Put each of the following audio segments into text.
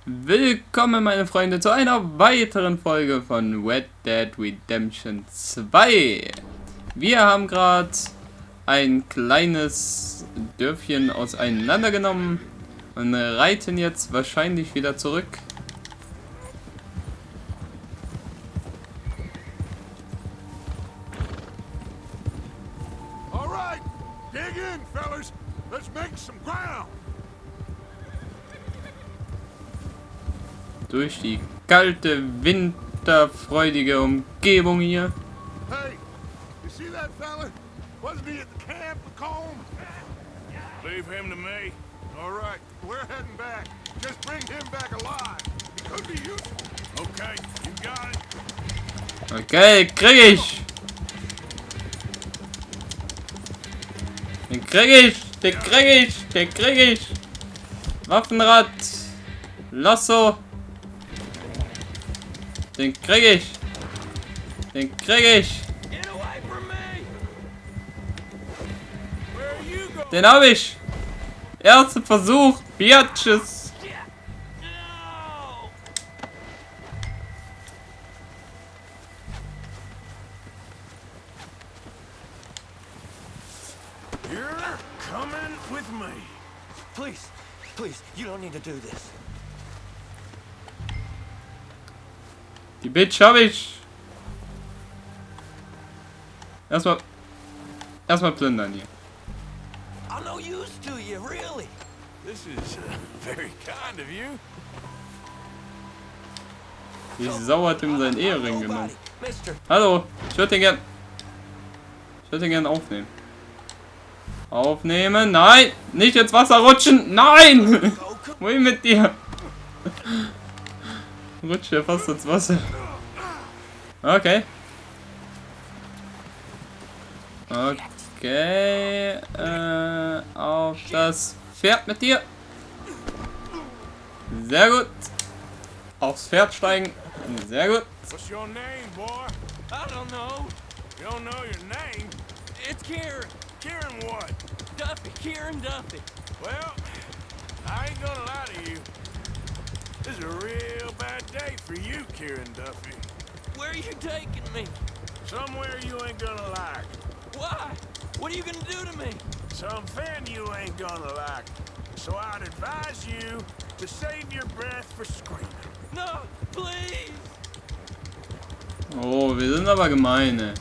Willkommen meine Freunde zu einer weiteren Folge von Red Dead Redemption 2. Wir haben gerade ein kleines Dörfchen auseinandergenommen und reiten jetzt wahrscheinlich wieder zurück. Alright, dig in, fellas. Let's make some ground. Durch die kalte, winterfreudige Umgebung hier. Hey, you see that fella? Wasn't he at the camp of Komm? Leave him to me. Alright, we're heading back. Just bring him back alive. He could be useful. Okay, you got it. Okay, krieg ich! Den krieg ich! Den krieg ich! Den krieg ich! Waffenrad! Lasso! Den krieg ich! Den krieg ich! Get away from me. Where are you going? Den hab ich! Erster Versuch! Bitches! No. You're coming with me. Please, you don't need to do this. Die Bitch hab ich! Erstmal plündern hier. I'm no use to you, really. This is very kind of you. Die Sau hat ihm seinen Ehering genommen. Mister. Hallo, ich würde den gern aufnehmen. Aufnehmen, nein! Nicht ins Wasser rutschen, nein! Wohin mit dir? Rutscht ja fast ins Wasser. Okay. Okay, auf das Pferd mit dir. Sehr gut. Aufs Pferd steigen. Sehr gut. What's your name, boy? I don't know. You don't know your name? It's Kieran. Kieran what? Duffy. Kieran Duffy. Well, I ain't gonna lie to you. This is a real bad day for you, Kieran Duffy. Where are you taking me? Somewhere you ain't gonna like. Why? What are you gonna do to me? Something you ain't gonna like. So I'd advise you to save your breath for screaming. No, please. Oh, wir sind aber gemein, ey.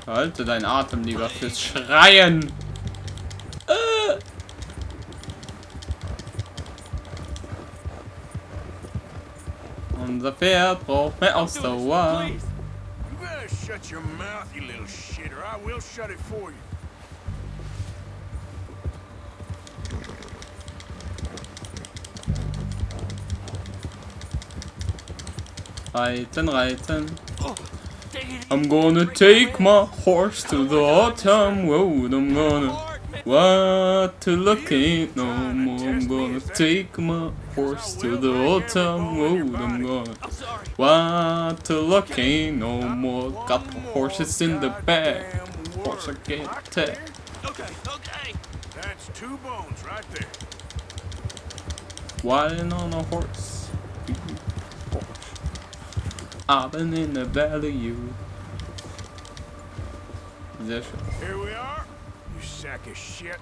Halte deinen Atem lieber fürs Schreien. Unser Pferd braucht mehr Ausdauer. Please. You better shut your mouth, you little shit, or I will shut it for you. Reiten, reiten. Oh, take it I'm gonna take my horse to the autumn road. I'm gonna what to look at no more. I'm gonna take my horse to the autumn road. I'm gonna I'm sorry. what to look at no more. Got the horses in the back. Horse I can't tell. Okay. That's 2 bones right there. Riding on a horse. I've been in the valley, you. Sehr schön. Here we are, you sack of shit.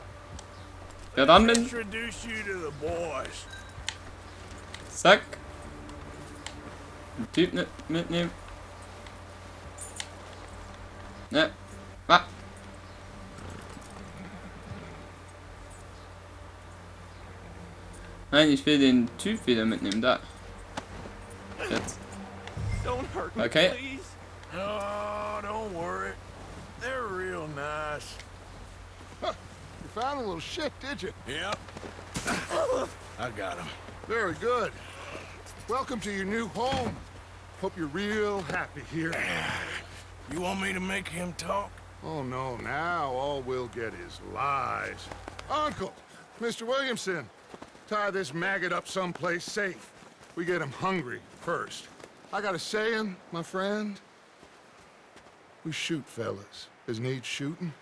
Ja, dann Let's bin. introduce you to the boys. Zack. Den Typ mitnehmen. Ne. Ah. Nein, ich will den Typ wieder mitnehmen. Da. Jetzt. Don't hurt me, Okay. please. Oh, don't worry. They're real nice. You found a little shit, did you? Yep. I got him. Very good. Welcome to your new home. Hope you're real happy here. You want me to make him talk? Oh, no, now all we'll get is lies. Uncle, Mr. Williamson, tie this maggot up someplace safe. We get him hungry first. I got a saying, my friend. We shoot fellas as need shooting.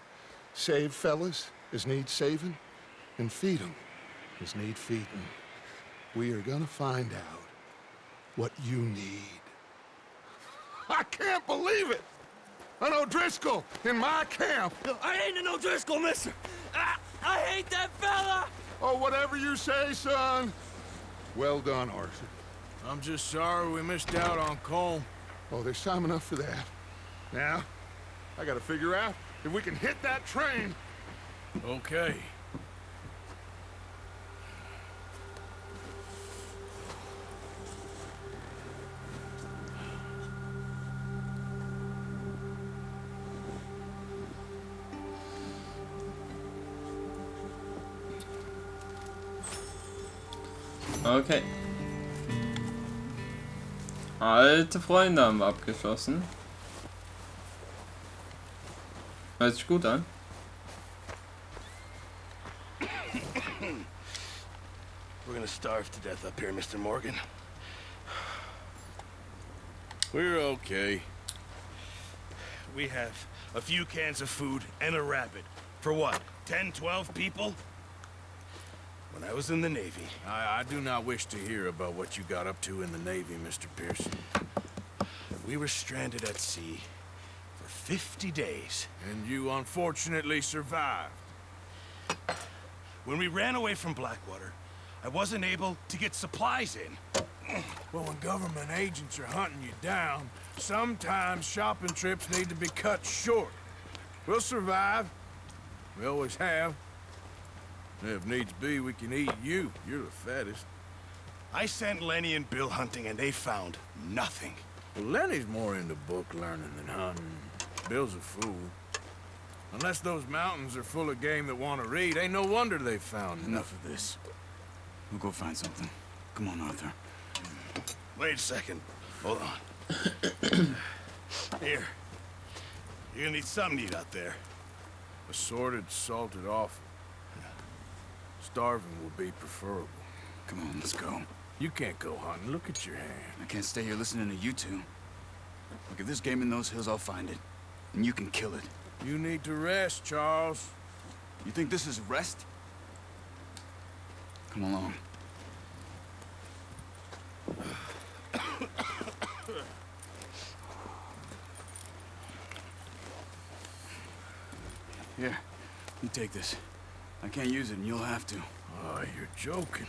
Save fellas is need saving, and feed 'em is need feeding. We are gonna find out what you need. I can't believe it! An O'Driscoll in my camp! I ain't an O'Driscoll, mister! I hate that fella! Oh, whatever you say, son. Well done, Arthur. I'm just sorry we missed out on Komm. Oh, there's time enough for that. Now, I gotta figure out if we can hit that train. Okay. Okay. Alte Freunde haben wir abgeschossen. Hört sich gut an. We're gonna starve to death up here, Mr. Morgan. We're okay. We have a few cans of food and a rabbit. For what? 10, 12 people? When I was in the Navy... I do not wish to hear about what you got up to in the Navy, Mr. Pearson. We were stranded at sea for 50 days. And you unfortunately survived. When we ran away from Blackwater, I wasn't able to get supplies in. Well, when government agents are hunting you down, sometimes shopping trips need to be cut short. We'll survive. We always have. If needs be, we can eat you. You're the fattest. I sent Lenny and Bill hunting, and they found nothing. Well, Lenny's more into book learning than hunting. Bill's a fool. Unless those mountains are full of game that want to read, ain't no wonder they found Enough of this. We'll go find something. Come on, Arthur. Wait a second. Hold on. Here. You're gonna need something to eat out there. assorted, salted offal. Starving will be preferable. Come on, let's go. You can't go hunting. Look at your hand. I can't stay here listening to you two. Look, if there's game in those hills, I'll find it. And you can kill it. You need to rest, Charles. You think this is rest? Come along. Here, you take this. I can't use it, and you'll have to. Oh, you're joking.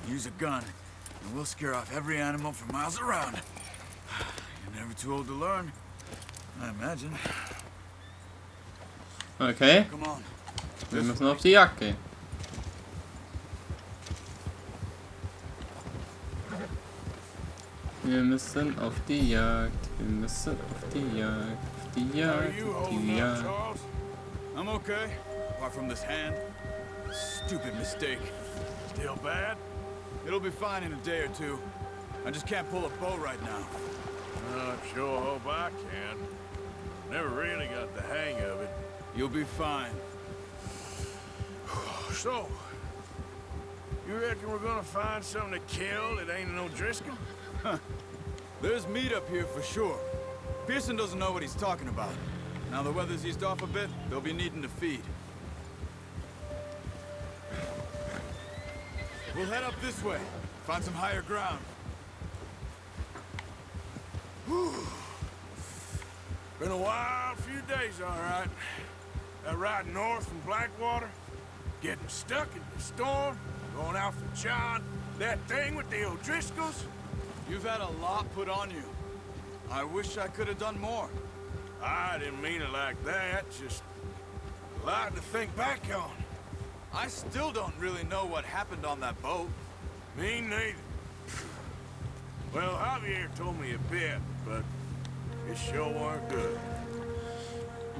Use a gun, and we'll scare off every animal for miles around. You're never too old to learn, I imagine. Okay, Come on. wir müssen auf die Jagd gehen. Wir müssen auf die Jagd. Wir müssen auf die Jagd. Auf die How are Jagd. you Auf die holding up, Jagd. Charles? I'm okay, apart from this hand. Stupid mistake. Still bad? It'll be fine in a day or two. I just can't pull a bow right now. I sure hope I can. Never really got the hang of it. You'll be fine. So, you reckon we're gonna find something to kill that ain't an O'Driscoll? There's meat up here for sure. Pearson doesn't know what he's talking about. Now the weather's eased off a bit, they'll be needing to feed. We'll head up this way, find some higher ground. Been a wild few days, all right. That ride north from Blackwater, getting stuck in the storm, going out for John, that thing with the O'Driscolls. You've had a lot put on you. I wish I could have done more. I didn't mean it like that, just a lot to think back on. I still don't really know what happened on that boat. Me neither. Well, Javier told me a bit, but it sure weren't good.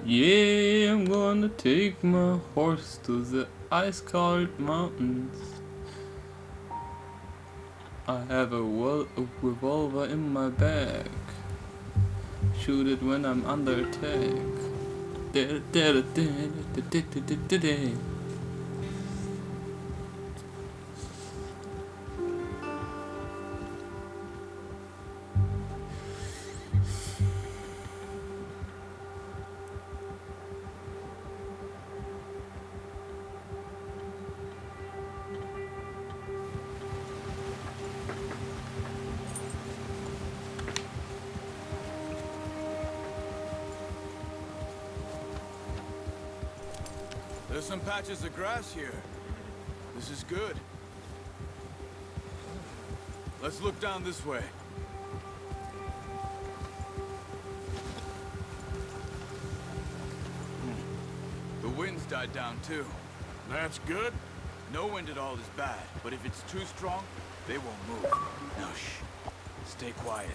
Yeah, I'm gonna take my horse to the ice-cold mountains. I have a revolver in my bag. Shoot it when I'm under attack. There's some patches of grass here. This is good. Let's look down this way. The wind's died down too. That's good. No wind at all is bad, but if it's too strong, they won't move. Now shh. Stay quiet.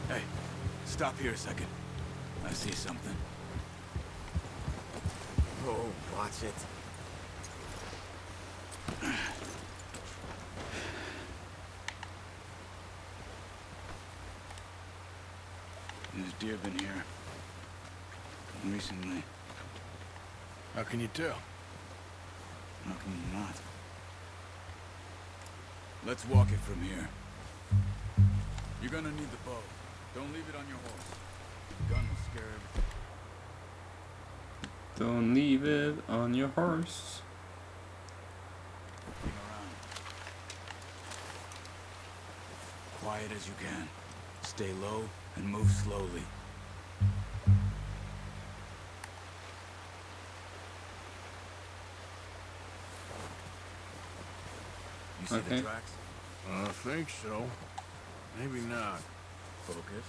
Hey, stop here a second. I see something. Oh, watch it. There's deer been here. Recently. How can you tell? How can you not? Let's walk it from here. You're gonna need the bow. Don't leave it on your horse. The gun will scare everything. Don't leave it on your horse. Looking around. Quiet as you can. Stay low and move slowly. You see the Okay. tracks? I think so. Maybe not. Focus.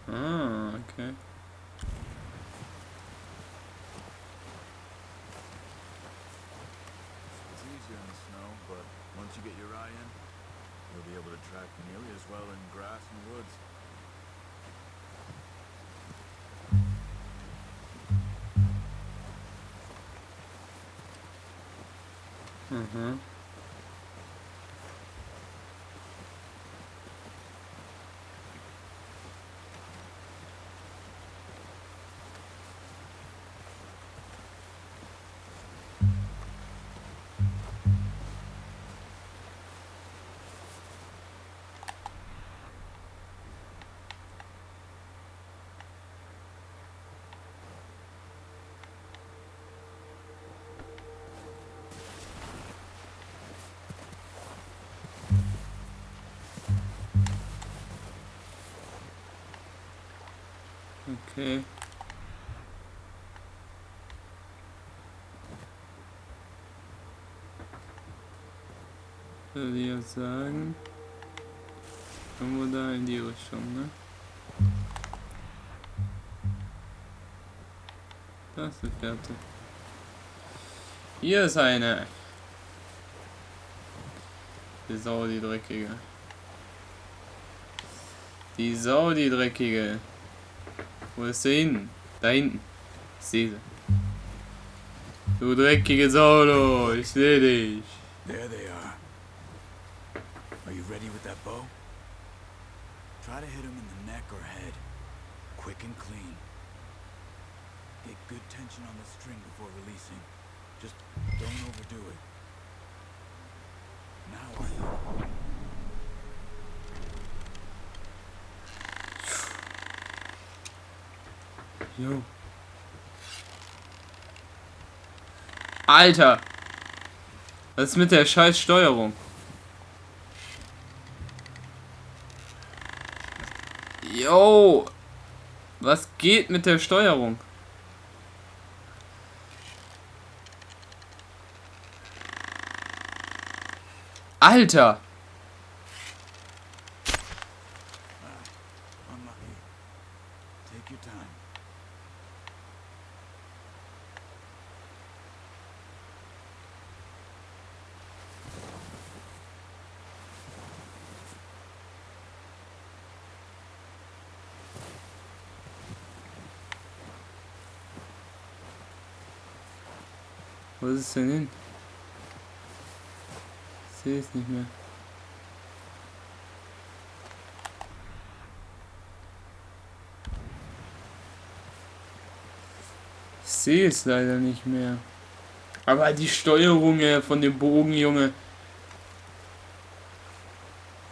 Ah, okay. It's easier in the snow, but once you get your eye in, you'll be able to track nearly as well in grass and woods. Mhm. Okay. Würde ich jetzt sagen. Irgendwo da in die Richtung, ne? Da ist die Fährte. Hier ist eine. Die Sau, die dreckige. Die Sau, die dreckige. Wo ist sie hin? Da hinten. Ich sehe sie. Du dreckige Sau, du. Ich sehe dich. There they are. Are you ready with that bow? Try to hit him in the neck or head. Quick and clean. Get good tension on the string before releasing. Just don't overdo it. Now are you? Jo. Alter! Was ist mit der scheiß Steuerung? Jo! Was geht mit der Steuerung? Alter! Unlucky. Take your time. Wo ist es denn hin? Ich sehe es nicht mehr. Ich sehe es leider nicht mehr. Aber die Steuerung von dem Bogen, Junge.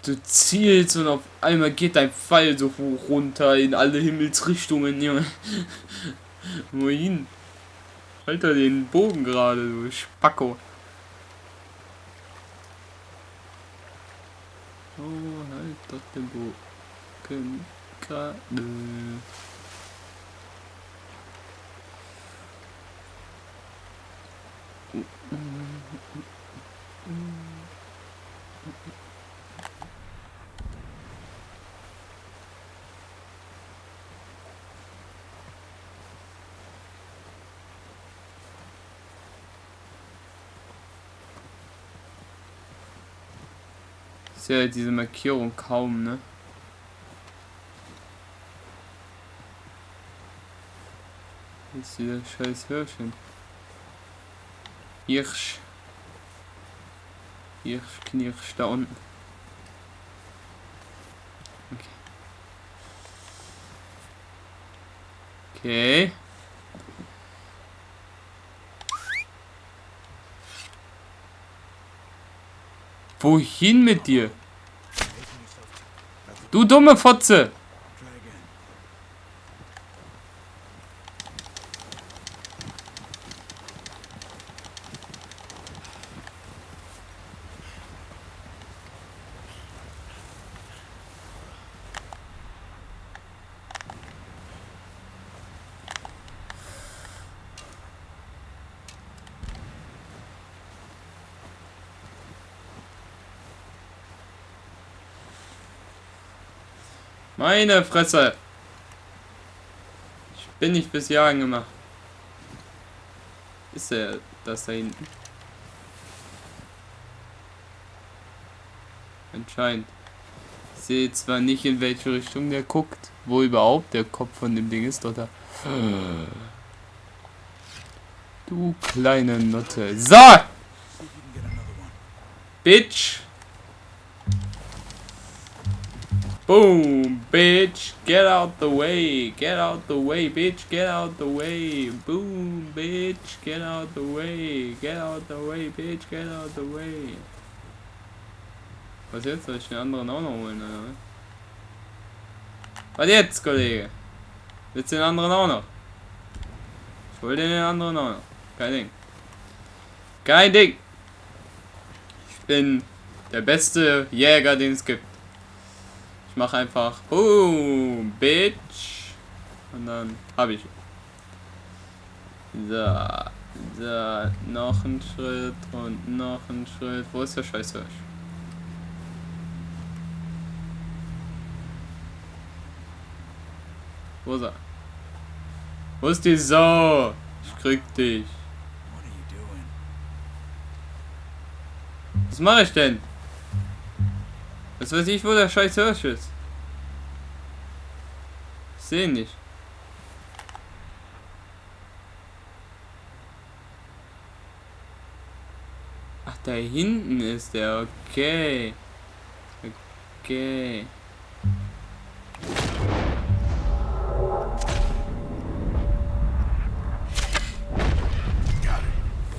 Du zielst und auf einmal geht dein Pfeil so hoch runter in alle Himmelsrichtungen, Junge. Wohin? Alter, den Bogen gerade, du Spacko. Oh, halt doch den Bogen gerade. Ist ja diese Markierung kaum, ne? Jetzt ist dieser scheiß Hirschchen. Hirsch. Hirsch, Knirsch, da unten. Okay. Okay. Wohin mit dir? Du dumme Fotze! Meine Fresse! Ich bin nicht bis Jagen gemacht. Ist er das da hinten? Anscheinend. Ich sehe zwar nicht, in welche Richtung der guckt, wo überhaupt der Kopf von dem Ding ist, oder? Du kleine Nutte. So! Bitch! Boom, bitch, get out the way, bitch, get out the way, boom, bitch, get out the way, bitch, get out the way. Was jetzt? Soll ich den anderen auch noch holen, oder? Was jetzt, Kollege? Willst du den anderen auch noch? Ich hol den anderen auch noch. Kein Ding. Kein Ding. Ich bin der beste Jäger, den es gibt. Ich mache einfach boom, bitch. Und dann habe ich ihn. So, noch ein Schritt und noch ein Schritt. Wo ist der scheiß Hirsch? Wo ist er? Wo ist die Sau? Ich krieg dich. Was mache ich denn? Was weiß ich, wo der scheiß Hirsch ist? Ich sehe ihn nicht. Ach, da hinten ist der. Okay. Okay.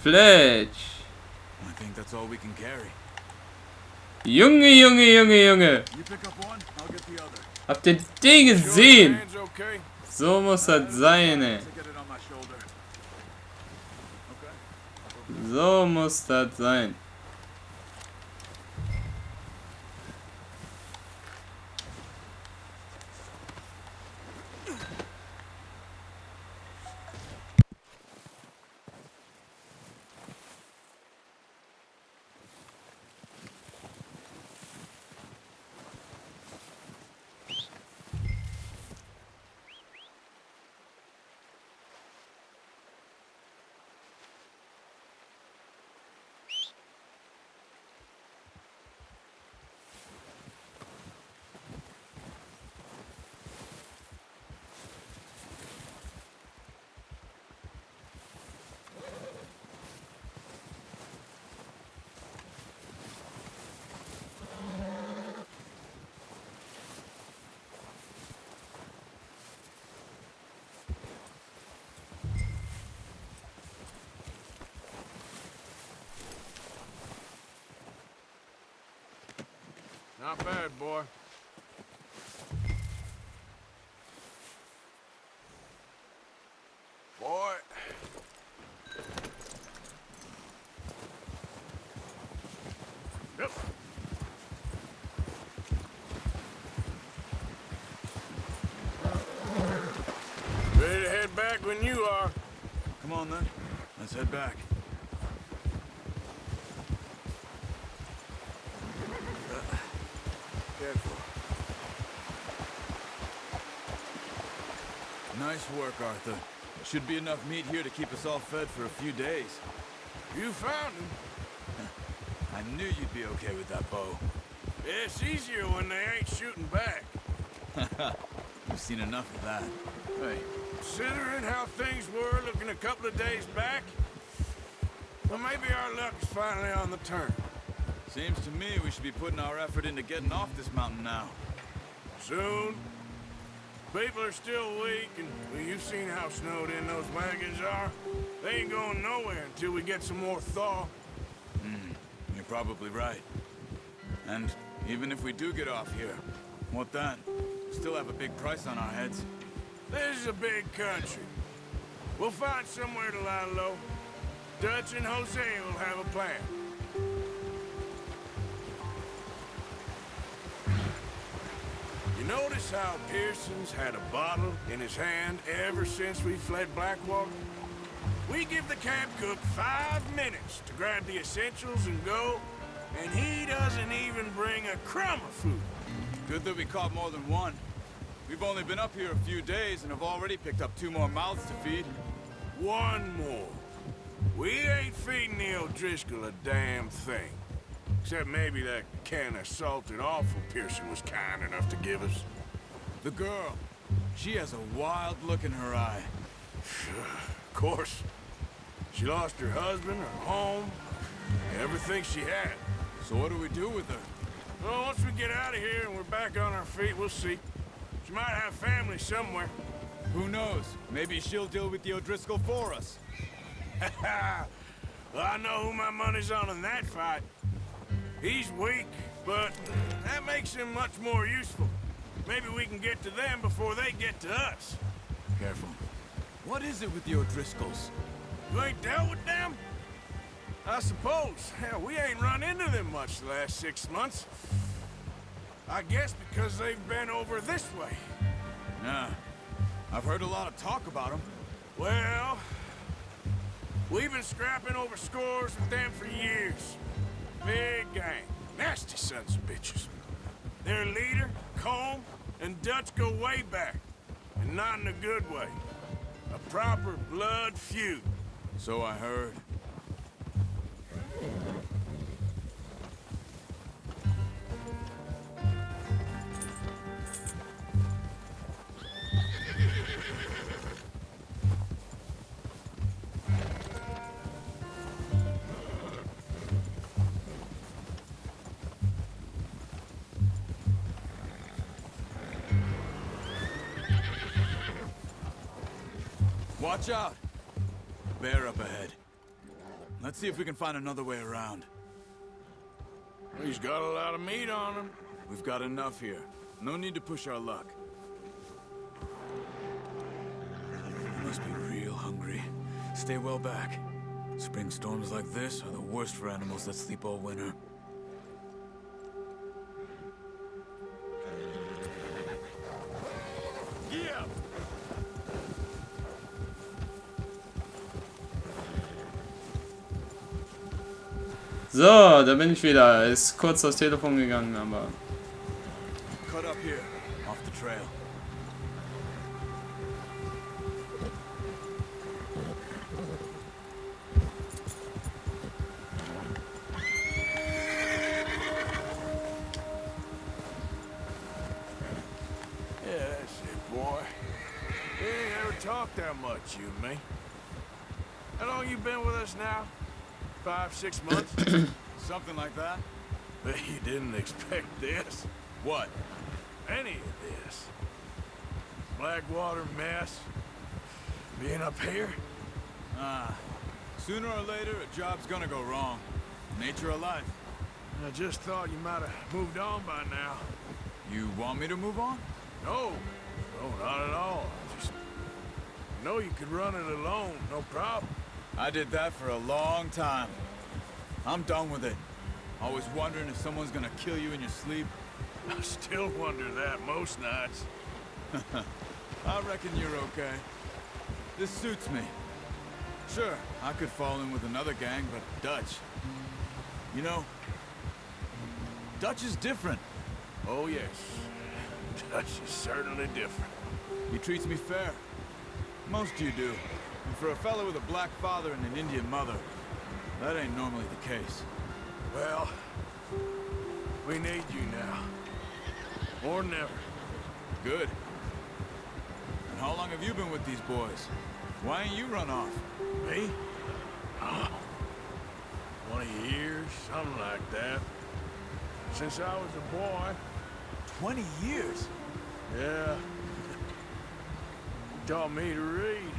Fletch. I think that's all we can carry. Junge, Junge, Junge, Junge. You pick up one, I'll get the other. Habt ihr den gesehen? Hands okay? So muss das sein, ey. To get it on my shoulder. Okay. So muss das sein. Not bad, boy. Boy, when you are. Come on, then. Let's head back. Careful. Nice work, Arthur. Should be enough meat here to keep us all fed for a few days. You found him. I knew you'd be okay with that bow. It's easier when they ain't shooting back. We've seen enough of that. Hey, Considering how things were looking a couple of days back, well, maybe our luck's finally on the turn. seems to me we should be putting our effort into getting off this mountain now. Soon. People are still weak, and well, you've seen how snowed in those wagons are. They ain't going nowhere until we get some more thaw. You're probably right. And even if we do get off here, what then? We still have a big price on our heads. This is a big country. We'll find somewhere to lie low. Dutch and Jose will have a plan. You notice how Pearson's had a bottle in his hand ever since we fled Blackwater? We give the camp cook 5 minutes to grab the essentials and go, and he doesn't even bring a crumb of food. Good that we caught more than one. We've only been up here a few days and have already picked up 2 more mouths to feed. One more. We ain't feeding the O'Driscoll a damn thing. Except maybe that can of salted offal Pearson was kind enough to give us. The girl, she has a wild look in her eye. Of course. She lost her husband, her home, everything she had. So what do we do with her? Well, once we get out of here and we're back on our feet, we'll see. She might have family somewhere. Who knows? Maybe she'll deal with the O'Driscoll for us. Well, I know who my money's on in that fight. He's weak, but that makes him much more useful. Maybe we can get to them before they get to us. Careful. What is it with the O'Driscolls? You ain't dealt with them? I suppose. Hell, we ain't run into them much the last 6 months. I guess because they've been over this way. Yeah. I've heard a lot of talk about them. Well, we've been scrapping over scores with them for years. Big gang. Nasty sons of bitches. Their leader, Komm, and Dutch go way back. And not in a good way. A proper blood feud. So I heard. Watch out! Bear up ahead. Let's see if we can find another way around. He's got a lot of meat on him. We've got enough here. No need to push our luck. You must be real hungry. Stay well back. Spring storms like this are the worst for animals that sleep all winter. Yeah! So, da bin ich wieder. Ist kurz das Telefon gegangen, aber... Cut up here, off the trail. Yeah, that's it, boy. We ain't ever talked that much, you and me. How long you been with us now? 5, 6 months? Something like that? Bet you didn't expect this. What? Any of this. Blackwater mess. Being up here? Sooner or later, a job's gonna go wrong. Nature of life. I just thought you might have moved on by now. You want me to move on? No. No, not at all. Just know you could run it alone, no problem. I did that for a long time. I'm done with it. Always wondering if someone's gonna kill you in your sleep. I still wonder that most nights. I reckon you're okay. This suits me. Sure, I could fall in with another gang, but Dutch... You know, Dutch is different. Oh, yes. Dutch is certainly different. He treats me fair. Most of you do. And for a fella with a black father and an Indian mother, that ain't normally the case. Well, we need you now. More than ever. Good. And how long have you been with these boys? Why ain't you run off? Me? 20 years, something like that. Since I was a boy. 20 years? Yeah. Taught me to read.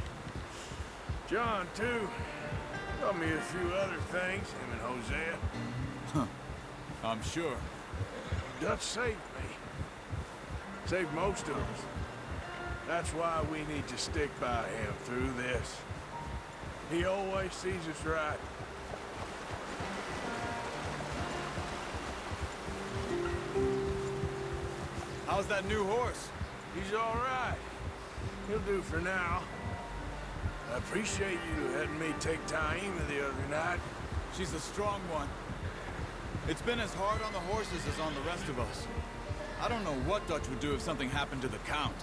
John, too. Taught me a few other things, him and Hosea. Huh. I'm sure. Dutch saved me. Saved most of us. That's why we need to stick by him through this. He always sees us right. How's that new horse? He's all right. He'll do for now. I appreciate you letting me take Taima the other night. She's a strong one. It's been as hard on the horses as on the rest of us. I don't know what Dutch would do if something happened to the Count.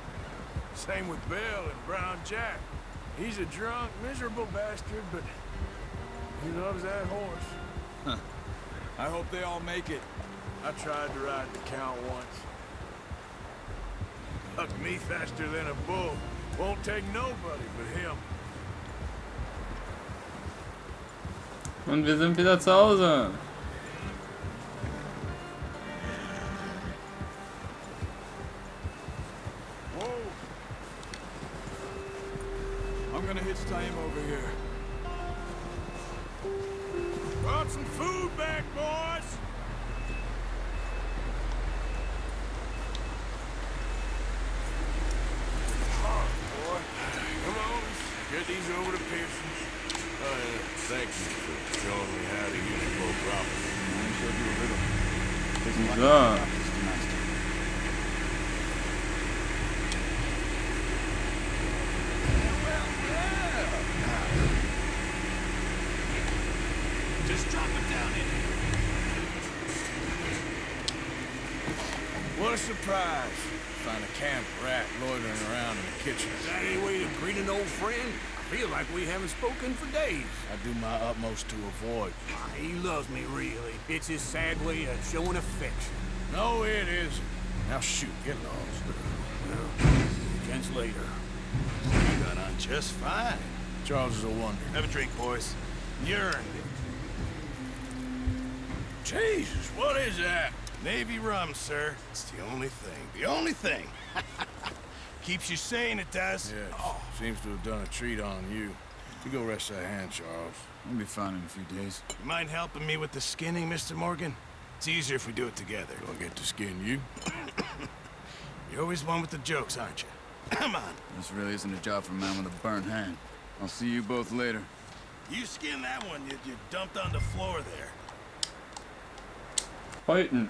Same with Bill and Brown Jack. He's a drunk, miserable bastard, but he loves that horse. Huh. I hope they all make it. I tried to ride the Count once. Hucked me faster than a bull. Won't take nobody but him. Und wir sind wieder zu Hause. Whoa! I'm gonna hitch Taima over here. Brought some food back, boys! Come on, get these over to Pearson's. Thank you for showing me how to use a boat properly. I showed you a little. Isn't like So. practice to master. Just drop it down in here. What a surprise. Find a camp rat loitering around in the kitchen. Is that any way to greet an old friend? I feel like we haven't spoken for days. I do my utmost to avoid. He loves me, really. It's his sad way of showing affection. No, it isn't. Now shoot, get lost. Well, chance later. You got on just fine. Charles is a wonder. Have a drink, boys. You earned it. Jesus, what is that? Navy rum, sir. It's the only thing. The only thing. Keeps you sane, it does. Yes, seems to have done a treat on you. You go rest that hand, Charles. I'll be fine in a few days. You mind helping me with the skinning, Mr. Morgan? It's easier if we do it together. Do I get to skin you? You're always one with the jokes, aren't you? Come on. This really isn't a job for a man with a burnt hand. I'll see you both later. You skin that one you dumped on the floor there. Häuten.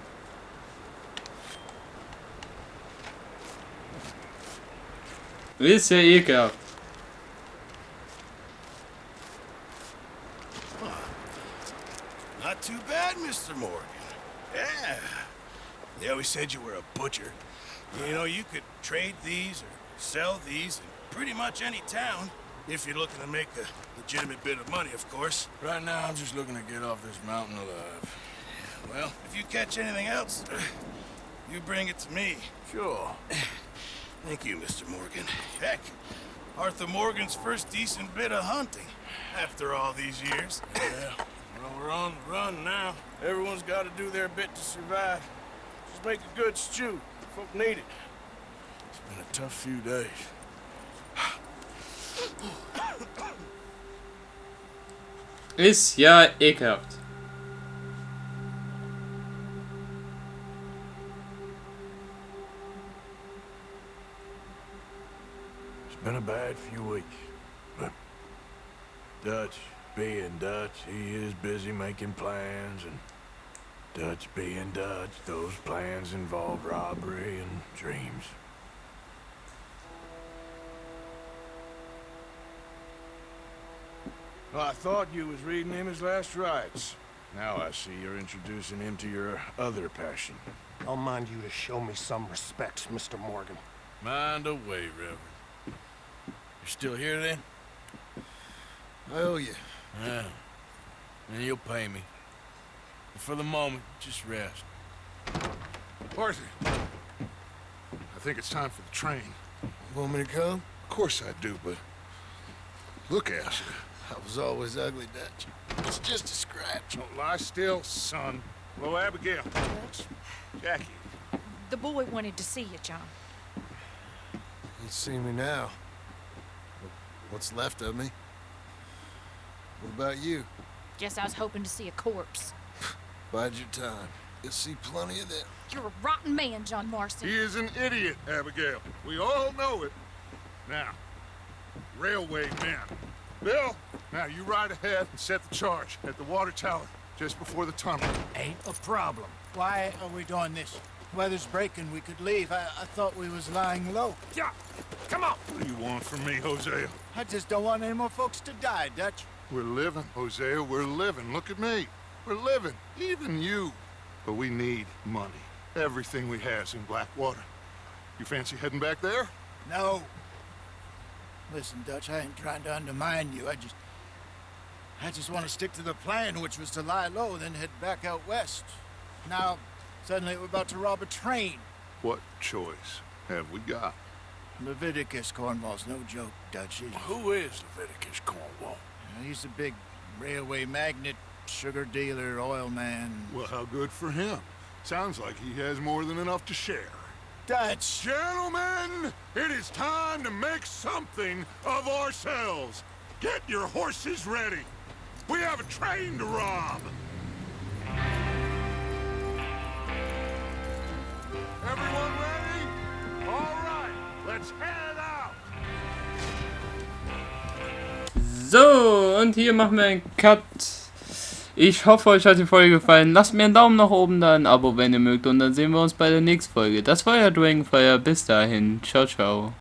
Ist ja ekelhaft. Not too bad, Mr. Morgan. Yeah. They always said you were a butcher. You know, you could trade these or sell these in pretty much any town. If you're looking to make a legitimate bit of money, of course. Right now, I'm just looking to get off this mountain alive. Well, if you catch anything else, you bring it to me. Sure. Thank you, Mr. Morgan. Heck, Arthur Morgan's first decent bit of hunting after all these years. Yeah. Well, we're on the run now. Everyone's got to do their bit to survive. Just make a good stew. Folk need it. It's been a tough few days. Ist ja ekelhaft. It's been a bad few weeks, but Dutch being Dutch, he is busy making plans, and Dutch being Dutch, those plans involve robbery and dreams. Well, I thought you was reading him his last rites. Now I see you're introducing him to your other passion. I'll mind you to show me some respect, Mr. Morgan. Mind away, Reverend. You're still here, then? I owe you. Yeah. And you'll pay me. But for the moment, just rest. Arthur, I think it's time for the train. Want me to come? Of course I do, but look at you. I was always ugly, Dutch. It's just a scratch. Don't lie still, son. Hello, Abigail. Jackie. The boy wanted to see you, John. You see me now. What's left of me? What about you? Guess I was hoping to see a corpse. Bide your time. You'll see plenty of them. You're a rotten man, John Marston. He is an idiot, Abigail. We all know it. Now, railway men. Bill, now you ride ahead and set the charge at the water tower just before the tunnel. Ain't a problem. Why are we doing this? Weather's breaking. We could leave. I thought we was lying low. Yeah, come on. What do you want from me, Hosea? I just don't want any more folks to die, Dutch. We're living, Hosea. We're living. Look at me. We're living. Even you. But we need money. Everything we has in Blackwater. You fancy heading back there? No. Listen, Dutch, I ain't trying to undermine you. I just want to stick to the plan, which was to lie low, then head back out west. Now, suddenly we're about to rob a train. What choice have we got? Leviticus Cornwall's no joke, Dutch. Who is Leviticus Cornwall? He's a big railway magnate, sugar dealer, oil man. Well, how good for him. Sounds like he has more than enough to share. Dutch! Gentlemen, it is time to make something of ourselves. Get your horses ready. We have a train to rob. Everyone ready? All right, let's head out. So, und hier machen wir einen Cut. Ich hoffe, euch hat die Folge gefallen. Lasst mir einen Daumen nach oben da, ein Abo, wenn ihr mögt. Und dann sehen wir uns bei der nächsten Folge. Das war ja Dragonfire. Bis dahin. Ciao, ciao.